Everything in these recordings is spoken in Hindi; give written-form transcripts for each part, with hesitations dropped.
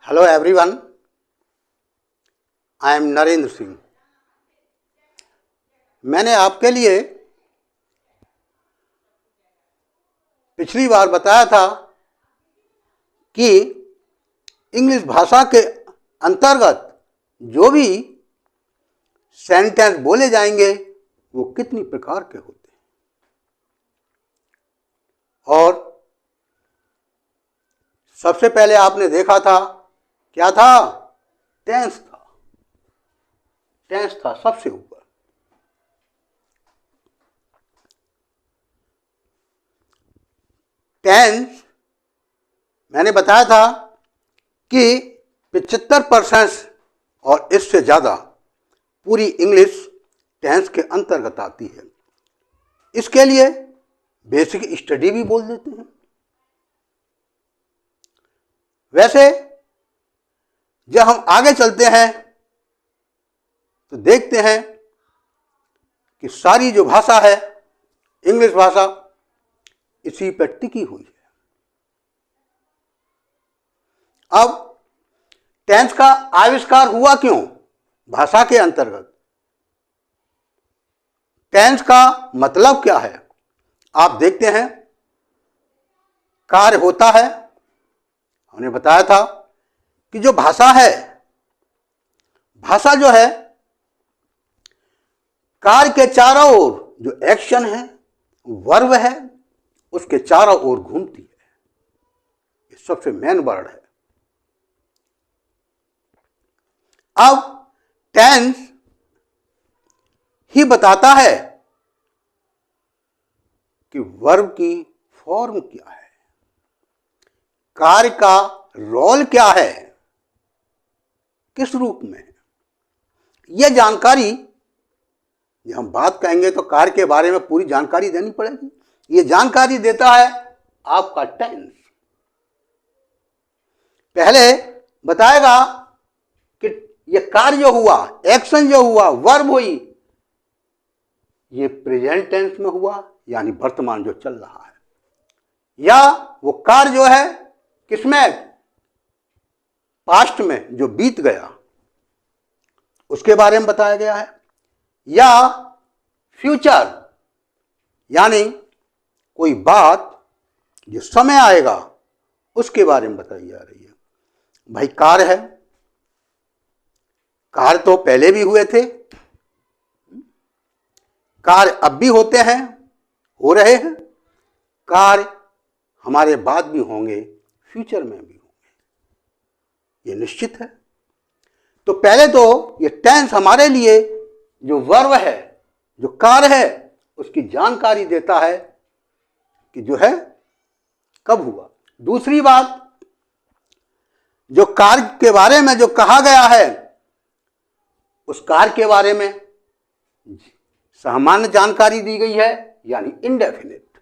Hello everyone, I am Narendra Singh. मैंने आपके लिए पिछली बार बताया था कि इंग्लिश भाषा के अंतर्गत जो भी सेंटेंस बोले जाएंगे वो कितनी प्रकार के होते हैं, और सबसे पहले आपने देखा था क्या था? टेंस था। टेंस था सबसे ऊपर। टेंस मैंने बताया था कि 75% और इससे ज़्यादा पूरी इंग्लिश टेंस के अंतर्गत आती है। इसके लिए बेसिक स्टडी भी बोल देते हैं। वैसे जब हम आगे चलते हैं तो देखते हैं कि सारी जो भाषा है, इंग्लिश भाषा, इसी पर टिकी हुई है। अब टेंस का आविष्कार हुआ क्यों भाषा के अंतर्गत? टेंस का मतलब क्या है? आप देखते हैं, कार्य होता है। हमने बताया था कि जो भाषा है, भाषा जो है, कार्य के चारों ओर जो एक्शन है, वर्ब है, उसके चारों ओर घूमती है। ये सबसे मेन वर्ड है। अब टेंस ही बताता है कि वर्ब की फॉर्म क्या है, कार्य का रोल क्या है, किस रूप में है। यह जानकारी, जब हम बात कहेंगे तो कार्य के बारे में पूरी जानकारी देनी पड़ेगी। यह जानकारी देता है आपका टेंस। पहले बताएगा कि यह कार्य जो हुआ, एक्शन जो हुआ, वर्ब हुई, ये प्रेजेंट टेंस में हुआ, यानी वर्तमान जो चल रहा है, या वो कार्य जो है किसमें, पास्ट में जो बीत गया उसके बारे में बताया गया है, या फ्यूचर यानी कोई बात जो समय आएगा उसके बारे में बताई जा रही है। भाई कार्य है, कार्य तो पहले भी हुए थे, कार्य अब भी होते हैं, हो रहे हैं, कार्य हमारे बाद भी होंगे, फ्यूचर में भी होंगे, ये निश्चित है। तो पहले तो ये टेंस हमारे लिए जो वर्ब है, जो कार्य है, उसकी जानकारी देता है कि जो है कब हुआ। दूसरी बात, जो कार्य के बारे में जो कहा गया है, उस कार्य के बारे में सामान्य जानकारी दी गई है, यानी इंडेफिनिट।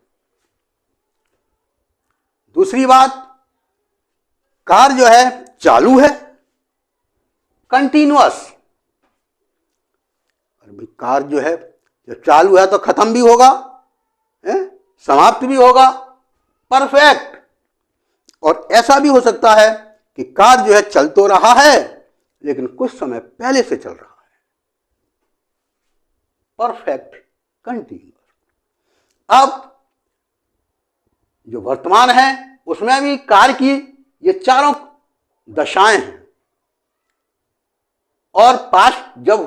दूसरी बात, कार्य जो है चालू है, कंटिन्यूअस। कार्य जो है जब चालू है तो खत्म भी होगा, समाप्त भी होगा, परफेक्ट। और ऐसा भी हो सकता है कि कार्य जो है चल तो रहा है लेकिन कुछ समय पहले से चल रहा है, परफेक्ट कंटिन्यूअस। अब जो वर्तमान है उसमें भी कार्य की ये चारों दशाएं हैं, और पास्ट जब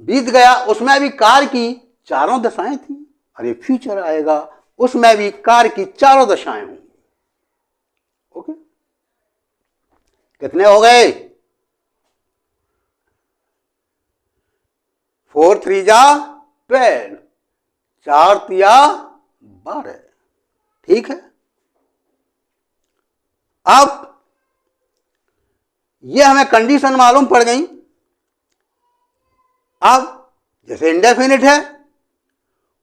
बीत गया उसमें भी कार्य की चारों दशाएं थी, और ये फ्यूचर आएगा उसमें भी कार्य की चारों दशाएं होंगी। ओके, कितने हो गए? 4 3 जा 12, 4 तिया 12। ठीक है। अब ये हमें कंडीशन मालूम पड़ गई। अब जैसे इंडेफिनिट है,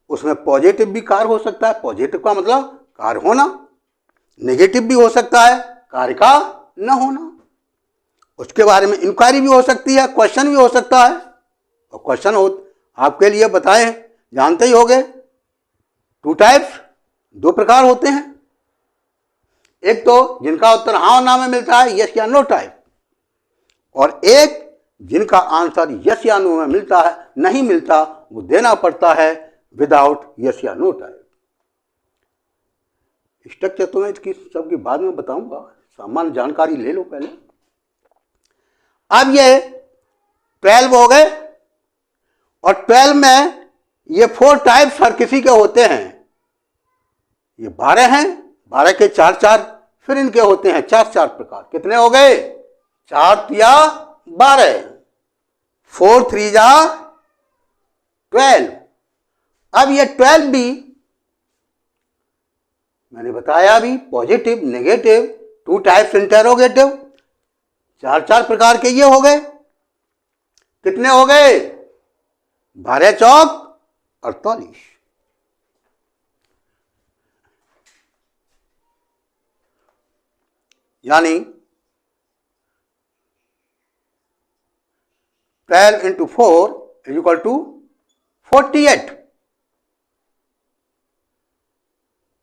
उसमें पॉजिटिव भी कार्य हो सकता है। पॉजिटिव का मतलब कार्य होना, नेगेटिव भी हो सकता है, कार्य का न होना। उसके बारे में इंक्वायरी भी हो सकती है, क्वेश्चन भी हो सकता है। और क्वेश्चन हो आपके लिए बताएं, जानते ही होंगे, 2 टाइप्स, 2 प्रकार होते हैं। एक तो जिनका उत्तर हाँ और ना में मिलता है, यस या नो टाइप, और एक जिनका आंसर यस या नो में मिलता है, नहीं मिलता, वो देना पड़ता है विदाउट यस या नो टाइप। स्ट्रक्चर तो मैं इसकी सबकी बाद में बताऊंगा, सामान्य जानकारी ले लो पहले। अब ये 12 हो गए, और 12 में ये 4 टाइप्स हर किसी के होते हैं। ये 12 हैं, 12 के 4-4, फिर इनके होते हैं 4-4 प्रकार। कितने हो गए? 4 या 12, 4 3 जा 12। अब ये 12 भी मैंने बताया भी, पॉजिटिव, नेगेटिव, 2 टाइप्स इंटेरोगेटिव, 4-4 प्रकार के ये हो गए। कितने हो गए? 12 चौक 48। यानी 12 इंटू 4 इज इक्वल टू 48।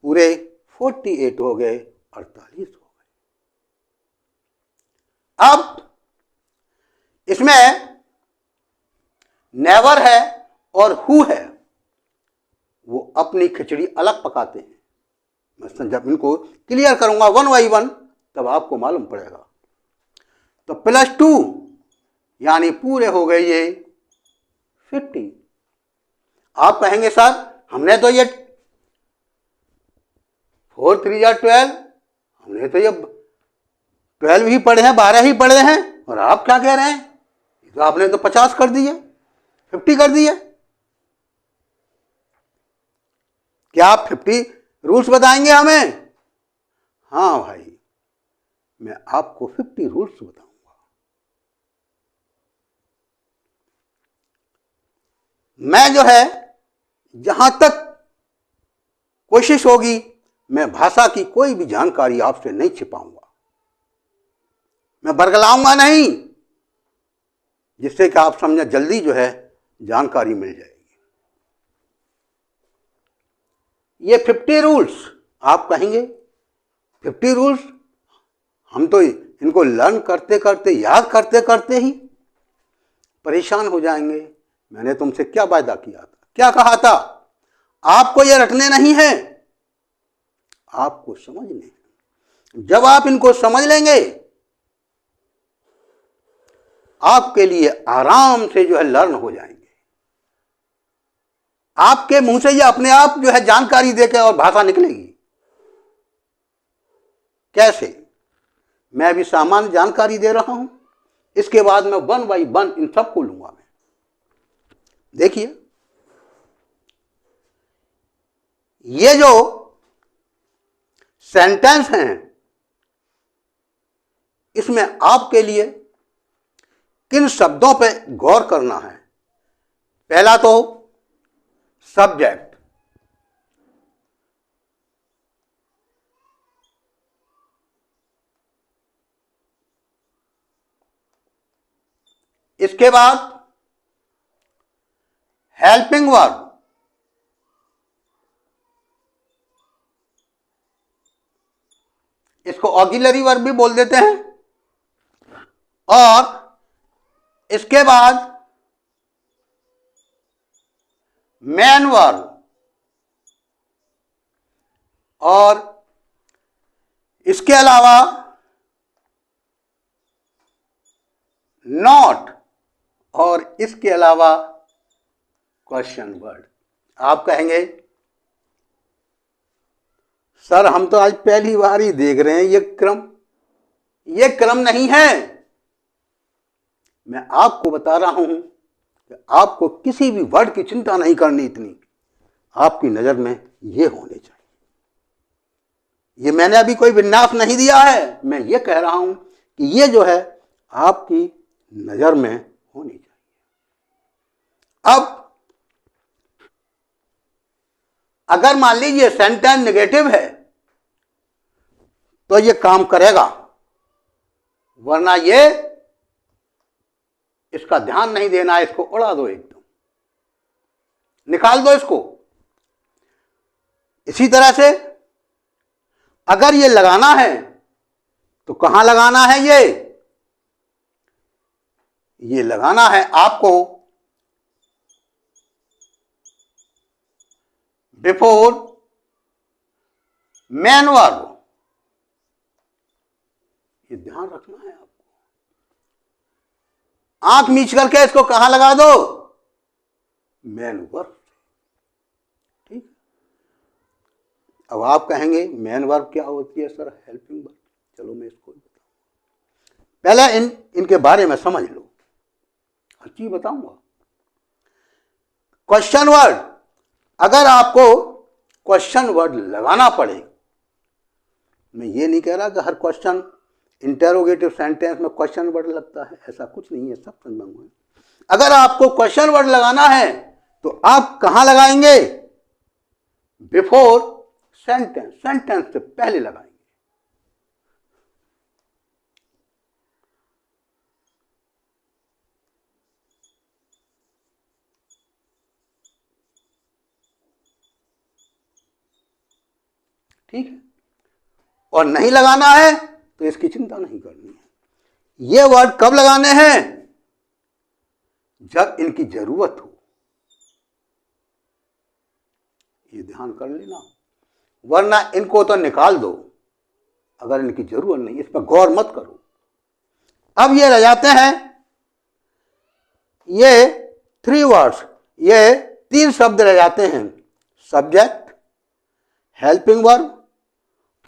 पूरे 48 हो गए, 48 हो गए। अब इसमें नेवर है और हु है, वो अपनी खिचड़ी अलग पकाते हैं। मैं जब इनको क्लियर करूंगा 1 बाई 1 तब आपको मालूम पड़ेगा। तो +2 यानी पूरे हो गए ये 50। आप कहेंगे सर हमने तो ये 4 3 जा 12, हमने तो ये 12 ही पढ़े हैं, 12 ही पढ़े हैं, और आप क्या कह रहे हैं? तो आपने तो 50 कर दिए, 50 कर दिए। क्या आप 50 रूल्स बताएंगे हमें? हाँ भाई, मैं आपको 50 रूल्स बताऊंगा। मैं जो है जहां तक कोशिश होगी, मैं भाषा की कोई भी जानकारी आपसे नहीं छिपाऊंगा, मैं बरगलाऊंगा नहीं, जिससे कि आप समझे जल्दी जो है जानकारी मिल जाएगी। ये 50 रूल्स आप कहेंगे 50 रूल्स, हम तो इनको लर्न करते करते, याद करते करते ही परेशान हो जाएंगे। मैंने तुमसे क्या वायदा किया था, क्या कहा था? आपको ये रटने नहीं है, आपको समझने हैं। जब आप इनको समझ लेंगे, आपके लिए आराम से जो है लर्न हो जाएंगे। आपके मुंह से ये अपने आप जो है जानकारी देकर और भाषा निकलेगी। कैसे? मैं अभी सामान्य जानकारी दे रहा हूं, इसके बाद मैं 1 बाई 1 इन सबको लूंगा। मैं देखिए, ये जो सेंटेंस हैं, इसमें आपके लिए किन शब्दों पे गौर करना है? पहला तो सब्जेक्ट, इसके बाद हेल्पिंग वर्ब, इसको ऑक्सिलरी वर्ब भी बोल देते हैं, और इसके बाद मेन वर्ब, और इसके अलावा नॉट, और इसके अलावा क्वेश्चन वर्ड। आप कहेंगे सर हम तो आज पहली बार ही देख रहे हैं ये क्रम नहीं है। मैं आपको बता रहा हूं कि आपको किसी भी वर्ड की चिंता नहीं करनी, इतनी आपकी नजर में ये होने चाहिए। ये मैंने अभी कोई विन्यास नहीं दिया है, मैं ये कह रहा हूं कि ये जो है आपकी नजर में होनी चाहिए। अब अगर मान लीजिए सेंटेंस नेगेटिव है तो ये काम करेगा, वरना ये इसका ध्यान नहीं देना है, इसको उड़ा दो, एकदम निकाल दो इसको। इसी तरह से अगर ये लगाना है तो कहां लगाना है? ये ये लगाना है आपको बिफोर मेन वर्ब। ये ध्यान रखना है आपको। आंख मीच करके इसको कहां लगा दो? Main verb. ठीक। अब आप कहेंगे मेन वर्ब क्या होती है सर? Helping verb. चलो मैं इसको बताऊंगा। पहले इनके बारे में समझ लो, हर चीज बताऊंगा। क्वेश्चन वर्ड, अगर आपको क्वेश्चन वर्ड लगाना पड़े, मैं ये नहीं कह रहा कि हर क्वेश्चन इंटेरोगेटिव सेंटेंस में क्वेश्चन वर्ड लगता है, ऐसा कुछ नहीं है, सब समझा हुआ है। अगर आपको क्वेश्चन वर्ड लगाना है तो आप कहां लगाएंगे? बिफोर सेंटेंस, सेंटेंस से पहले लगाएंगे। ठीक है। और नहीं लगाना है तो इसकी चिंता नहीं करनी है। ये वर्ड कब लगाने हैं? जब इनकी जरूरत हो। ये ध्यान कर लेना, वरना इनको तो निकाल दो अगर इनकी जरूरत नहीं, इस पर गौर मत करो। अब ये रह जाते हैं ये 3 वर्ड्स, ये 3 शब्द रह जाते हैं, सब्जेक्ट, हेल्पिंग वर्ब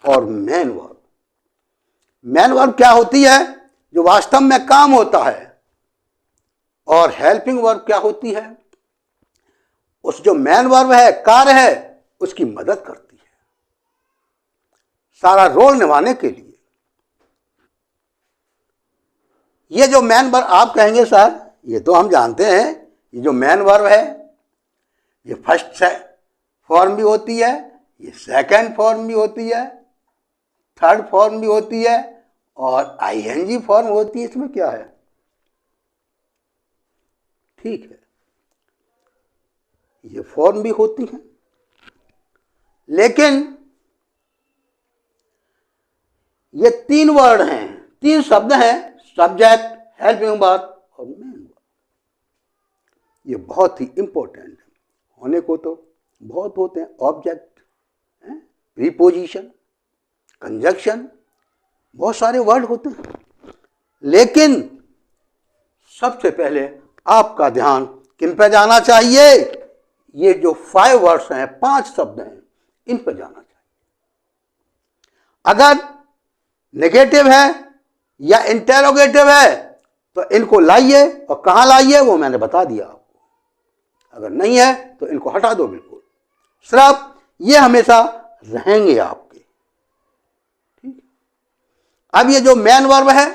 और मेन वर्ब। मेन वर्ब क्या होती है? जो वास्तव में काम होता है। और हेल्पिंग वर्ब क्या होती है? उस जो मेन वर्ब है, कार्य है, उसकी मदद करती है सारा रोल निभाने के लिए। ये जो मेन वर्ब, आप कहेंगे सर ये तो हम जानते हैं, ये जो मेन वर्ब है ये फर्स्ट फॉर्म भी होती है, ये सेकंड फॉर्म भी होती है, थर्ड फॉर्म भी होती है और आईएनजी फॉर्म होती है। इसमें क्या है? ठीक है, ये फॉर्म भी होती है, लेकिन ये 3 वर्ड हैं, 3 शब्द हैं, सब्जेक्ट, हेल्पिंग वर्ब और मेन वर्ब। ये बहुत ही इंपॉर्टेंट है। होने को तो बहुत होते हैं, ऑब्जेक्ट, प्रीपोजिशन, कंजक्शन, बहुत सारे वर्ड होते हैं, लेकिन सबसे पहले आपका ध्यान किन पे जाना चाहिए? ये जो 5 वर्ड्स हैं, 5 शब्द हैं, इन पर जाना चाहिए। अगर नेगेटिव है या इंटेरोगेटिव है तो इनको लाइए, और कहां लाइए वो मैंने बता दिया आपको। अगर नहीं है तो इनको हटा दो बिल्कुल, सिर्फ ये हमेशा रहेंगे आपके। ठीक। अब ये जो मेन वर्ब है,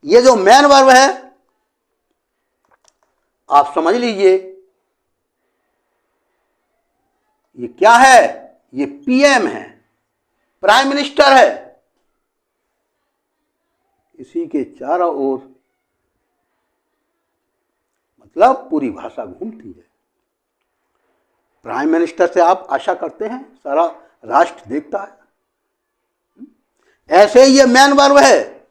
ये जो मेन वर्ब है आप समझ लीजिए, ये क्या है? ये पीएम है, प्राइम मिनिस्टर है। इसी के चारों ओर मतलब पूरी भाषा घूमती है। प्राइम मिनिस्टर से आप आशा करते हैं सारा राष्ट्र देखता है, ऐसे ही ये मेन वर्ब है,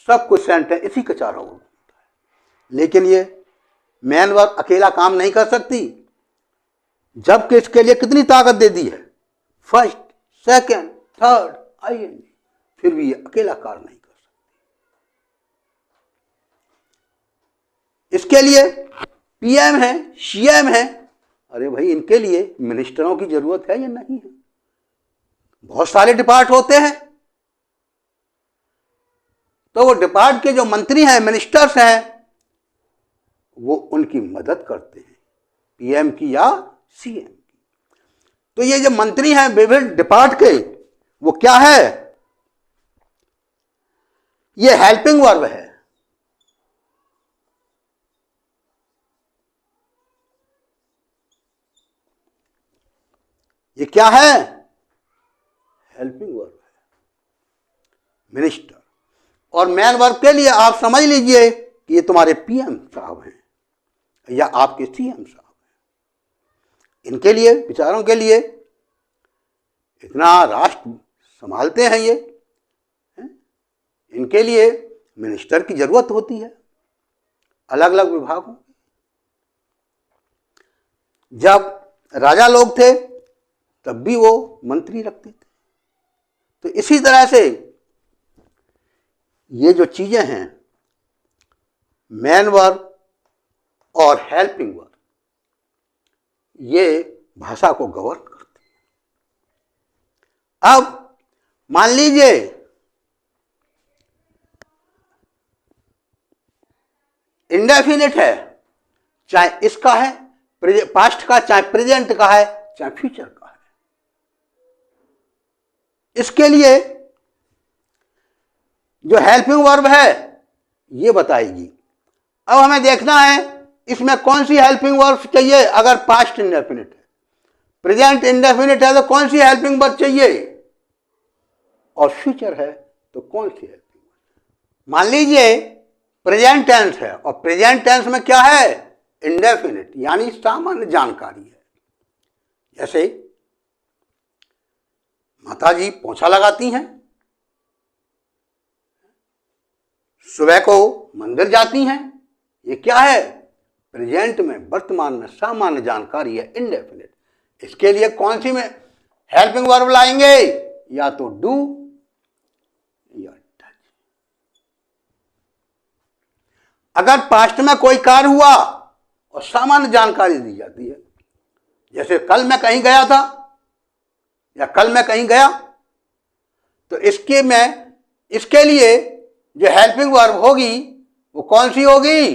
सब कुछ सेंटेंस इसी के चारों ओर घूमता है। लेकिन ये मेन वर्ब अकेला काम नहीं कर सकती, जबकि इसके लिए कितनी ताकत दे दी है, फर्स्ट, सेकंड, थर्ड, आईएनजी, फिर भी ये अकेला कार्य नहीं कर सकती। इसके लिए पीएम है, सीएम है। अरे भाई, इनके लिए मिनिस्टरों की जरूरत है या नहीं है? बहुत सारे डिपार्ट होते हैं, तो वो डिपार्ट के जो मंत्री हैं, मिनिस्टर्स हैं, वो उनकी मदद करते हैं, पीएम की या सीएम की। तो ये जो मंत्री हैं विभिन्न डिपार्ट के, वो क्या है? ये हेल्पिंग वर्ब है। ये क्या है? हेल्पिंग वर्ब है, मिनिस्टर। और मेन वर्ब के लिए आप समझ लीजिए कि ये तुम्हारे पीएम साहब हैं या आपके सीएम साहब हैं। इनके लिए, विचारों के लिए, इतना राष्ट्र संभालते हैं ये, इनके लिए मिनिस्टर की जरूरत होती है, अलग अलग विभागों। जब राजा लोग थे तब भी वो मंत्री रखते थे। तो इसी तरह से ये जो चीजें हैं, मैन वर्ब और हेल्पिंग वर्ब, ये भाषा को गवर्न करते हैं। अब मान लीजिए इंडेफिनिट है, चाहे इसका है पास्ट का, चाहे प्रेजेंट का है, चाहे फ्यूचर का है। इसके लिए जो हेल्पिंग वर्ब है ये बताएगी। अब हमें देखना है इसमें कौन सी हेल्पिंग वर्ब चाहिए। अगर पास्ट इंडेफिनिट है, प्रेजेंट इंडेफिनिट है, तो कौन सी हेल्पिंग वर्ब चाहिए, और फ्यूचर है तो कौन सी हेल्पिंग वर्ब। मान लीजिए प्रेजेंट टेंस है, और प्रेजेंट टेंस में क्या है, इंडेफिनिट, यानी सामान्य जानकारी है। जैसे माताजी पोछा लगाती हैं, सुबह को मंदिर जाती हैं, ये क्या है, प्रेजेंट में, वर्तमान में सामान्य जानकारी है, इंडेफिनिट। इसके लिए कौन सी में हेल्पिंग वर्ब लाएंगे, या तो डू या डज। अगर पास्ट में कोई कार्य हुआ और सामान्य जानकारी दी जाती है, जैसे कल मैं कहीं गया था या कल मैं कहीं गया, तो इसके लिए जो हेल्पिंग वर्ब होगी वो कौन सी होगी,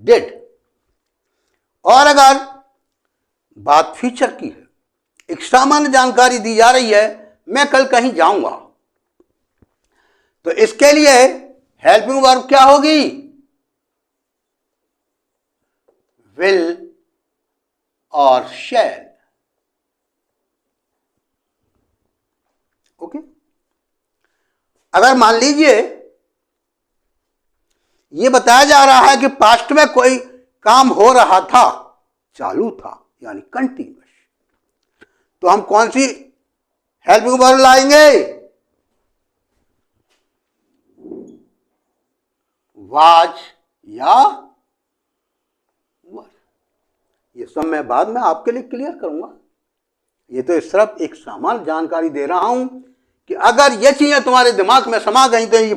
डिड। और अगर बात फ्यूचर की है, एक सामान्य जानकारी दी जा रही है, मैं कल कहीं जाऊंगा, तो इसके लिए हेल्पिंग वर्ब क्या होगी, विल और शैल। ओके। अगर मान लीजिए ये बताया जा रहा है कि पास्ट में कोई काम हो रहा था, चालू था, यानी कंटिन्यूअस, तो हम कौन सी हेल्पिंग वर्ब लाएंगे, वाज या वर। ये सब मैं बाद में आपके लिए क्लियर करूंगा। ये तो सिर्फ एक सामान्य जानकारी दे रहा हूं कि अगर ये चीजें तुम्हारे दिमाग में समा गई तो ये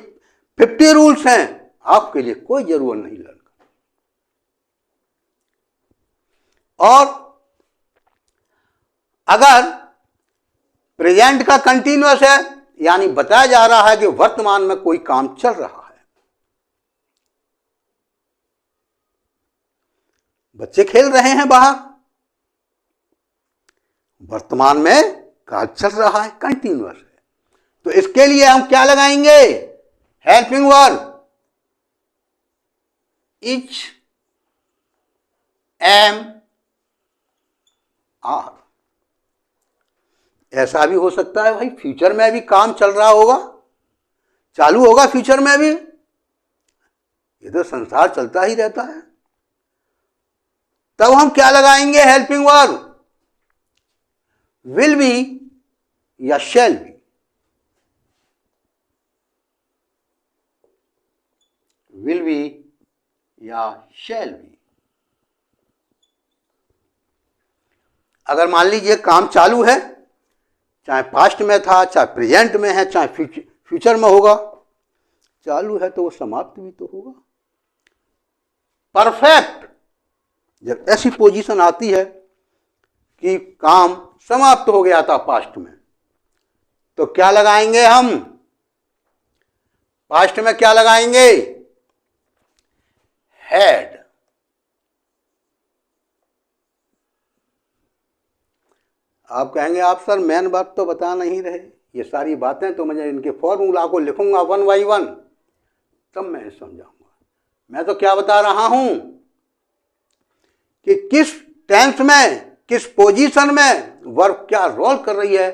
50 रूल्स हैं, आपके लिए कोई जरूरत नहीं लर्न करने। और अगर प्रेजेंट का कंटिन्यूअस है, यानी बताया जा रहा है कि वर्तमान में कोई काम चल रहा है। बच्चे खेल रहे हैं बाहर, वर्तमान में कार्य चल रहा है, कंटिन्यूअस है, तो इसके लिए हम क्या लगाएंगे, helping verb is, am, are. ऐसा भी हो सकता है भाई फ्यूचर में भी काम चल रहा होगा, चालू होगा फ्यूचर में भी, ये तो संसार चलता ही रहता है। तब हम क्या लगाएंगे, हेल्पिंग वर्ब विल बी या शैल बी। विल बी या शैल बी। अगर मान लीजिए काम चालू है, चाहे पास्ट में था, चाहे प्रेजेंट में है, चाहे फ्यूचर में होगा, चालू है तो वो समाप्त भी तो होगा। परफेक्ट जब ऐसी पोजीशन आती है कि काम समाप्त हो गया था पास्ट में, तो क्या लगाएंगे हम, पास्ट में क्या लगाएंगे, हैड। आप कहेंगे आप सर मेन बात तो बता नहीं रहे, ये सारी बातें तो मुझे इनके फॉर्मूला को लिखूंगा 1 by 1 तब मैं समझाऊंगा। मैं तो क्या बता रहा हूं कि किस टेंस में, किस पोजीशन में वर्ब क्या रोल कर रही है,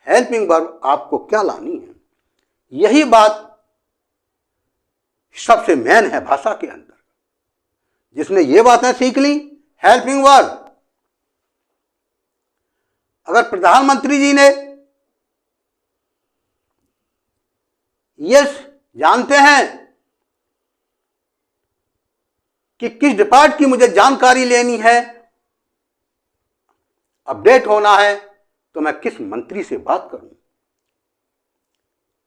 हेल्पिंग वर्ब आपको क्या लानी है। यही बात सबसे मेन है भाषा के अंदर। जिसने ये बातें सीख ली, हेल्पिंग वर्ब, अगर प्रधानमंत्री जी ने ये जानते हैं कि किस डिपार्ट की मुझे जानकारी लेनी है, अपडेट होना है, तो मैं किस मंत्री से बात करूं,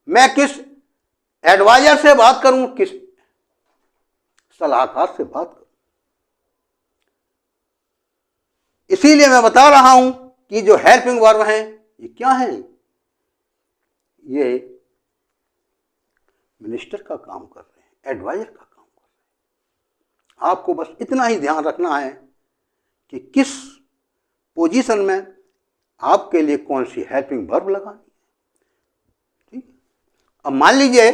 मैं किस एडवाइजर से बात करूं, किस सलाहकार से बात करूं। इसीलिए मैं बता रहा हूं कि जो हेल्पिंग वर्ब हैं ये क्या है, ये मिनिस्टर का काम कर रहे हैं, एडवाइजर का काम कर रहे हैं। आपको बस इतना ही ध्यान रखना है कि किस पोजीशन में आपके लिए कौन सी हेल्पिंग वर्ब लगानी है। ठीक, अब मान लीजिए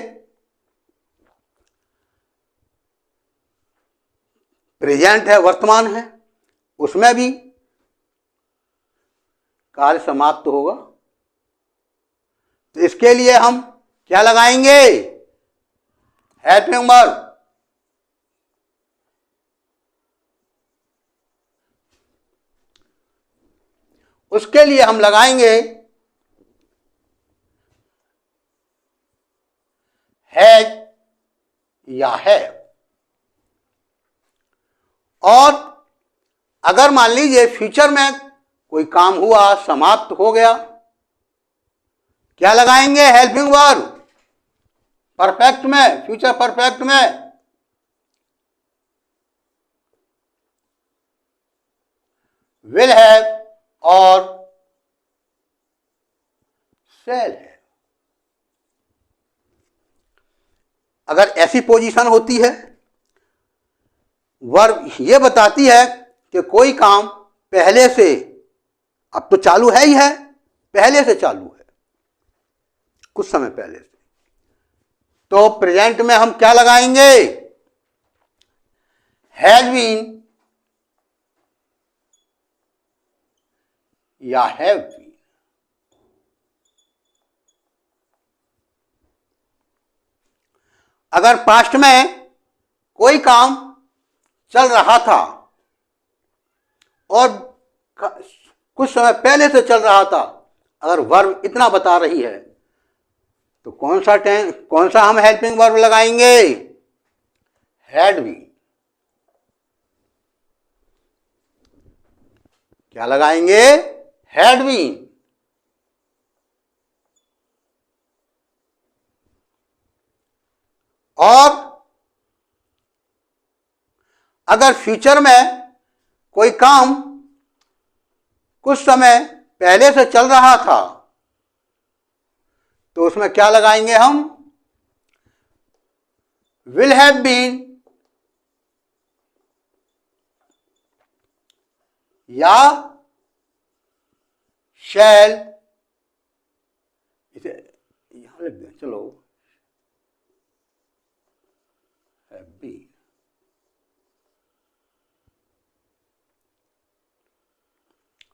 प्रेजेंट है, वर्तमान है, उसमें भी कार्य समाप्त होगा, तो इसके लिए हम क्या लगाएंगे, हेल्पिंग वर्ब। उसके लिए हम लगाएंगे हैज या है। और अगर मान लीजिए फ्यूचर में कोई काम हुआ, समाप्त हो गया, क्या लगाएंगे, हेल्पिंग वर्ब। परफेक्ट में, फ्यूचर परफेक्ट में विल हैव और शैल हैव। अगर ऐसी पोजीशन होती है, वर्ब ये बताती है कि कोई काम पहले से, अब तो चालू है ही है, पहले से चालू है, कुछ समय पहले से, तो प्रेजेंट में हम क्या लगाएंगे, हैज बीन या हैव बीन। अगर पास्ट में कोई काम चल रहा था और कुछ समय पहले से चल रहा था, अगर वर्ब इतना बता रही है, तो कौन सा हम हेल्पिंग वर्ब लगाएंगे, हैड बीन। क्या लगाएंगे, हैड बीन। और अगर फ्यूचर में कोई काम कुछ समय पहले से चल रहा था, तो उसमें क्या लगाएंगे हम, विल हैव बीन या शैल, इसे यहां लिख दें, चलो, हैव बीन।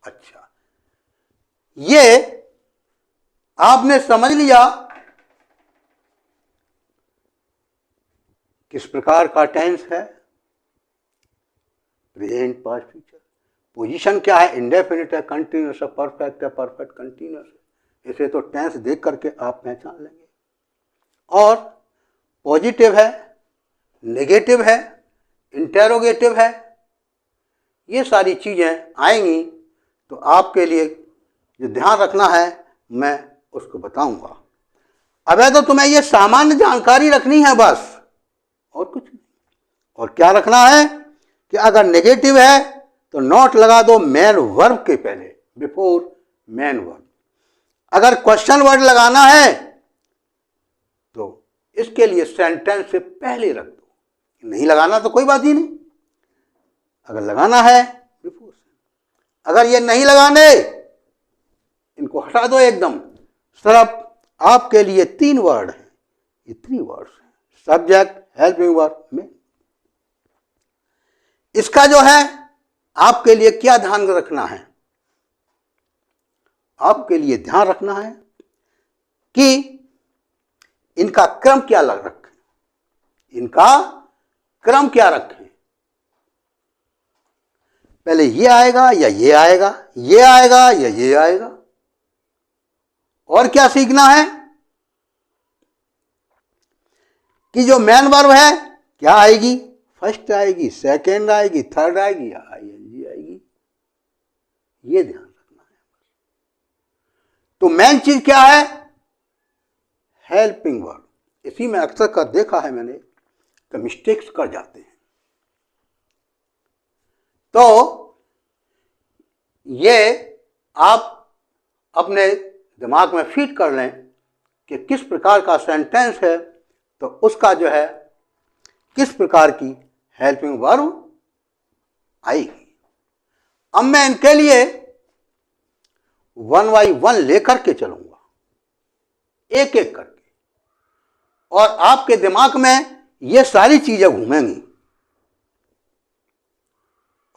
अच्छा, ये आपने समझ लिया किस प्रकार का टेंस है, प्रेजेंट, पास्ट, फ्यूचर। पोजीशन क्या है, इंडेफिनिट है, कंटिन्यूस है, परफेक्ट है, परफेक्ट कंटिन्यूस है। इसे तो टेंस देख करके आप पहचान लेंगे। और पॉजिटिव है, नेगेटिव है, इंटेरोगेटिव है, ये सारी चीजें आएंगी, तो आपके लिए जो ध्यान रखना है मैं उसको बताऊंगा। अब है तो तुम्हें ये सामान्य जानकारी रखनी है बस, और कुछ नहीं। और क्या रखना है कि अगर नेगेटिव है तो नॉट लगा दो मेन वर्ब के पहले, बिफोर मेन वर्ब। अगर क्वेश्चन वर्ड लगाना है तो इसके लिए सेंटेंस से पहले रख दो। नहीं लगाना तो कोई बात ही नहीं, अगर लगाना है बिफोर से। अगर ये नहीं लगाने, इनको हटा दो एकदम। सिर्फ आपके लिए 3 वर्ड हैं, ये 3 वर्ड्स हैं, सब्जेक्ट, हेल्पिंग वर्ब, में। इसका जो है आपके लिए क्या ध्यान रखना है, आपके लिए ध्यान रखना है कि इनका क्रम क्या रखें, इनका क्रम क्या रखें। पहले ये आएगा या ये आएगा, ये आएगा या ये आएगा। और क्या सीखना है, कि जो मेन वर्ब है क्या आएगी, फर्स्ट आएगी, सेकंड आएगी, थर्ड आएगी या आईएनजी आएगी, ये ध्यान रखना है। तो मेन चीज क्या है, हेल्पिंग वर्ब। इसी में अक्सर कर देखा है मैंने कि मिस्टेक्स कर जाते हैं। तो ये आप अपने दिमाग में फीड कर लें कि किस प्रकार का सेंटेंस है, तो उसका जो है किस प्रकार की हेल्पिंग वर्ब आएगी। अब मैं इनके लिए वन बाई वन लेकर के चलूंगा, एक एक करके, और आपके दिमाग में ये सारी चीजें घूमेंगी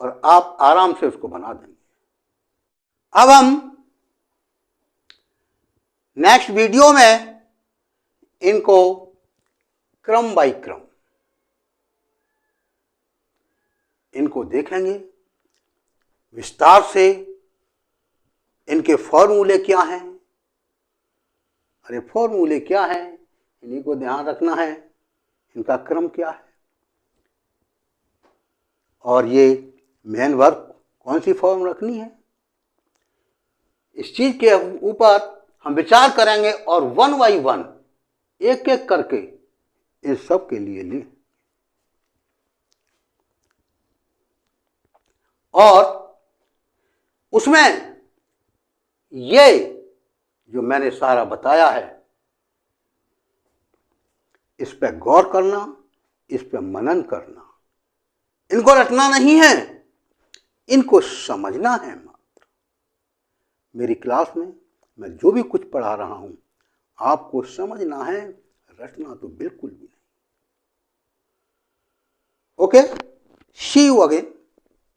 और आप आराम से उसको बना देंगे। अब हम नेक्स्ट वीडियो में इनको क्रम बाई क्रम इनको देखेंगे विस्तार से। इनके फॉर्मूले क्या हैं, अरे फॉर्मूले क्या हैं, इन्हीं को ध्यान रखना है, इनका क्रम क्या है, और ये मेन वर्ब कौन सी फॉर्म रखनी है, इस चीज के ऊपर हम विचार करेंगे और वन बाई वन एक एक करके इन सब के लिए ली। और उसमें ये जो मैंने सारा बताया है, इस पर गौर करना, इस पर मनन करना, इनको रटना नहीं है, इनको समझना है मात्र। मेरी क्लास में मैं जो भी कुछ पढ़ा रहा हूं आपको समझना है, रटना तो बिल्कुल भी नहीं। Okay, see you again.